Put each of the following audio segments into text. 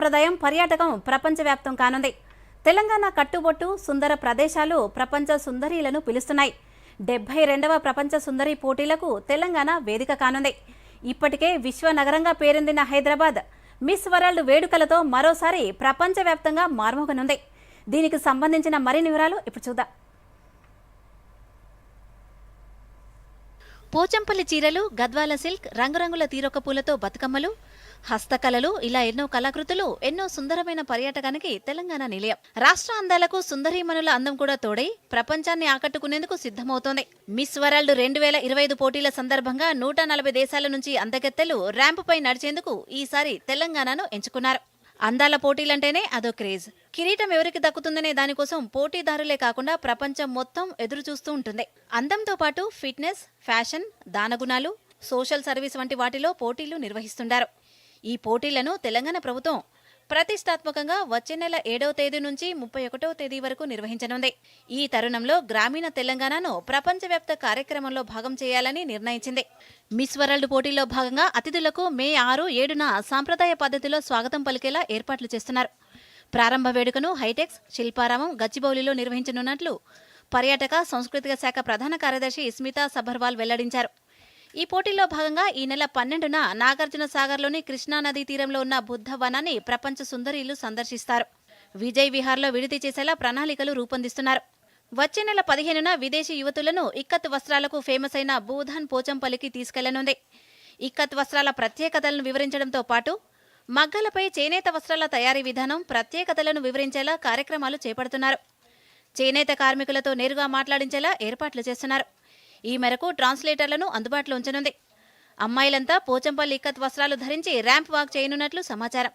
సంప్రదాయం పర్యాటకం ప్రపంచవ్యాప్తం కానుంది. తెలంగాణ కట్టుబొట్టు సుందర ప్రదేశాలు ప్రపంచ సుందరీలను పిలుస్తున్నాయి. 72వ ప్రపంచ సుందరి పోటీలకు తెలంగాణ వేదిక కానుంది. ఇప్పటికే విశ్వనగరంగా పేరొందిన హైదరాబాద్ మిస్ వరల్డ్ వేడుకలతో మరోసారి ప్రపంచవ్యాప్తంగా మార్మోగనుంది. దీనికి సంబంధించిన మరిన్ని వివరాలు ఇప్పుడు చూద్దాం. పోచంపల్లి చీరలు, గద్వాల సిల్క్, రంగురంగుల తీరొక్క పూలతో బతుకమ్మలు, హస్తకళలు ఇలా ఎన్నో కళాకృతులు, ఎన్నో సుందరమైన పర్యాటకానికి తెలంగాణ నిలయం. రాష్ట్ర అందాలకు సుందరీమణుల అందం కూడా తోడై ప్రపంచాన్ని ఆకట్టుకునేందుకు సిద్ధమవుతోంది. మిస్ వరల్డ్ 2025 పోటీల సందర్భంగా 140 దేశాల నుంచి అందగత్తెలు ర్యాంపుపై నడిచేందుకు ఈసారి తెలంగాణను ఎంచుకున్నారు. అందాల పోటీలంటేనే అదో క్రేజ్. కిరీటం ఎవరికి దక్కుతుందనే దానికోసం పోటీదారులే కాకుండా ప్రపంచం మొత్తం ఎదురు చూస్తూ ఉంటుంది. అందంతో పాటు ఫిట్నెస్, ఫ్యాషన్, దానగుణాలు, సోషల్ సర్వీస్ వంటి వాటిలో పోటీలు నిర్వహిస్తుంటారు. ఈ పోటీలను తెలంగాణ ప్రభుత్వం ప్రతిష్టాత్మకంగా వచ్చే నెల 7వ తేదీ నుంచి 31వ తేదీ వరకు నిర్వహించనుంది. ఈ తరుణంలో గ్రామీణ తెలంగాణను ప్రపంచవ్యాప్త కార్యక్రమంలో భాగం చేయాలని నిర్ణయించింది. మిస్ వరల్డ్ పోటీలో భాగంగా అతిథులకు మే 6, 7న సాంప్రదాయ పద్ధతిలో స్వాగతం పలికేలా ఏర్పాట్లు చేస్తున్నారు. ప్రారంభ వేడుకను హైటెక్స్, శిల్పారామం, గచ్చిబౌలిలో నిర్వహించనున్నట్లు పర్యాటక సాంస్కృతిక శాఖ ప్రధాన కార్యదర్శి స్మితా సబర్వాల్ వెల్లడించారు. ఈ పోటీల్లో భాగంగా ఈ నెల 12న నాగార్జున సాగర్లోని కృష్ణానదీ తీరంలో ఉన్న బుద్ధ వనాన్ని ప్రపంచ సుందరీలు సందర్శిస్తారు. విజయ్ విహార్లో విడిది చేసేలా ప్రణాళికలు రూపొందిస్తున్నారు. వచ్చే నెల 15న విదేశీ యువతులను ఇక్కత్ వస్త్రాలకు ఫేమస్ అయిన భూధాన్ పోచంపల్లికి తీసుకెళ్లనుంది. ఇక్కత్ వస్త్రాల ప్రత్యేకతలను వివరించడంతో పాటు మగ్గలపై చేనేత వస్త్రాల తయారీ విధానం, ప్రత్యేకతలను వివరించేలా కార్యక్రమాలు చేపడుతున్నారు. చేనేత కార్మికులతో నేరుగా మాట్లాడించేలా ఏర్పాట్లు చేస్తున్నారు. ఈ మేరకు ట్రాన్స్లేటర్లను అందుబాటులో ఉంచనుంది. అమ్మాయిలంతా పోచంపల్లి ఇక్కత్ వస్త్రాలు ధరించి ర్యాంప్ వాక్ చేయనున్నట్లు సమాచారం.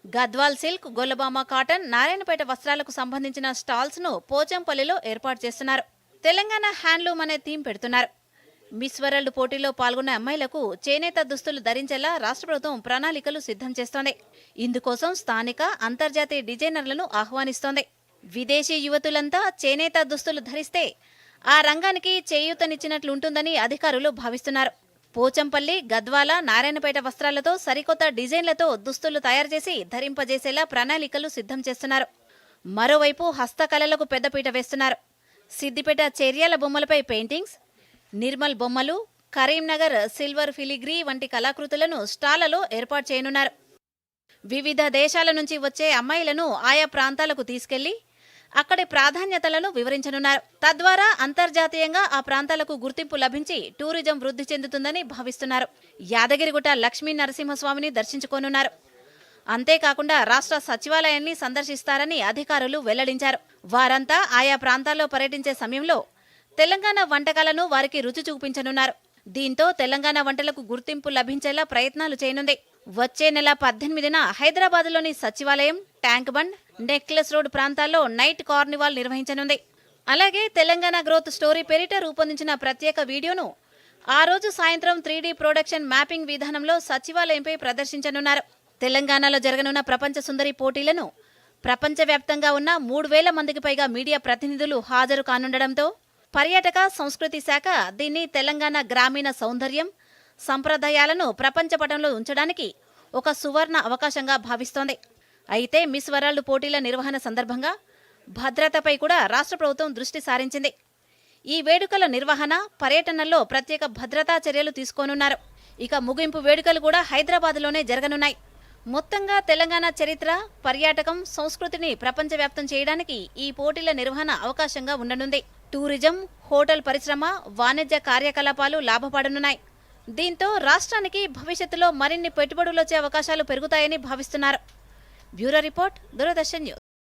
గద్వాల్ సిల్క్, గొల్లబామ కాటన్, నారాయణపేట వస్త్రాలకు సంబంధించిన స్టాల్స్ ను పోచంపల్లిలో ఏర్పాటు చేస్తున్నారు. తెలంగాణ హ్యాండ్లూమ్ అనే థీమ్ పెడుతున్నారు. మిస్ వరల్డ్ పోటీలో పాల్గొన్న అమ్మాయిలకు చేనేత దుస్తులు ధరించేలా రాష్ట్ర ప్రభుత్వం ప్రణాళికలు సిద్ధం చేస్తోంది. ఇందుకోసం స్థానిక, అంతర్జాతీయ డిజైనర్లను ఆహ్వానిస్తోంది. విదేశీ యువతులంతా చేనేత దుస్తులు ధరిస్తే ఆ రంగానికి చేయూతనిచ్చినట్లుంటుందని అధికారులు భావిస్తున్నారు. పోచంపల్లి, గద్వాల, నారాయణపేట వస్త్రాలతో సరికొత్త డిజైన్లతో దుస్తులు తయారు చేసి ధరింపజేసేలా ప్రణాళికలు సిద్ధం చేస్తున్నారు. మరోవైపు హస్తకళలకు పెద్దపీట వేస్తున్నారు. సిద్దిపేట చెర్యాల బొమ్మలపై పెయింటింగ్స్, నిర్మల్ బొమ్మలు, కరీంనగర్ సిల్వర్ ఫిలిగ్రీ వంటి కళాకృతులను స్టాళ్లలో ఏర్పాటు చేయనున్నారు. వివిధ దేశాల నుంచి వచ్చే అమ్మాయిలను ఆయా ప్రాంతాలకు తీసుకెళ్లి అక్కడి ప్రాధాన్యతలను వివరించనున్నారు. తద్వారా అంతర్జాతీయంగా ఆ ప్రాంతాలకు గుర్తింపు లభించి టూరిజం వృద్ధి చెందుతుందని భావిస్తున్నారు. యాదగిరిగుట్ట లక్ష్మీ నరసింహస్వామిని దర్శించుకోనున్నారు. అంతేకాకుండా రాష్ట్ర సచివాలయాన్ని సందర్శిస్తారని అధికారులు వెల్లడించారు. వారంతా ఆయా ప్రాంతాల్లో పర్యటించే సమయంలో తెలంగాణ వంటకాలను వారికి రుచి చూపించనున్నారు. దీంతో తెలంగాణ వంటలకు గుర్తింపు లభించేలా ప్రయత్నాలు చేయనుంది. వచ్చే నెల 18న హైదరాబాద్లోని సచివాలయం, ట్యాంక్ బండ్, నెక్లెస్ రోడ్ ప్రాంతాల్లో నైట్ కార్నివాల్ నిర్వహించనుంది. అలాగే తెలంగాణ గ్రోత్ స్టోరీ పేరిట రూపొందించిన ప్రత్యేక వీడియోను ఆ రోజు సాయంత్రం 3D ప్రొడక్షన్ మ్యాపింగ్ విధానంలో సచివాలయంపై ప్రదర్శించనున్నారు. తెలంగాణలో జరగనున్న ప్రపంచ సుందరి పోటీలను ప్రపంచవ్యాప్తంగా ఉన్న 3000 మందికి పైగా మీడియా ప్రతినిధులు హాజరు కానుండడంతో పర్యాటక సంస్కృతి శాఖ దీన్ని తెలంగాణ గ్రామీణ సౌందర్యం, సంప్రదాయాలను ప్రపంచపటంలో ఉంచడానికి ఒక సువర్ణ అవకాశంగా భావిస్తోంది. అయితే మిస్ వరల్డ్ పోటీల నిర్వహణ సందర్భంగా భద్రతపై కూడా రాష్ట్ర ప్రభుత్వం దృష్టి సారించింది. ఈ వేడుకల నిర్వహణ, పర్యటనల్లో ప్రత్యేక భద్రతా చర్యలు తీసుకోనున్నారు. ఇక ముగింపు వేడుకలు కూడా హైదరాబాద్లోనే జరగనున్నాయి. మొత్తంగా తెలంగాణ చరిత్ర, పర్యాటకం, సంస్కృతిని ప్రపంచవ్యాప్తం చేయడానికి ఈ పోటీల నిర్వహణ అవకాశంగా ఉండనుంది. టూరిజం, హోటల్ పరిశ్రమ, వాణిజ్య కార్యకలాపాలు లాభపడనున్నాయి. దీంతో రాష్ట్రానికి భవిష్యత్తులో మరిన్ని పెట్టుబడులు వచ్చే అవకాశాలు పెరుగుతాయని భావిస్తున్నారు. Bureau report, Doordarshan news.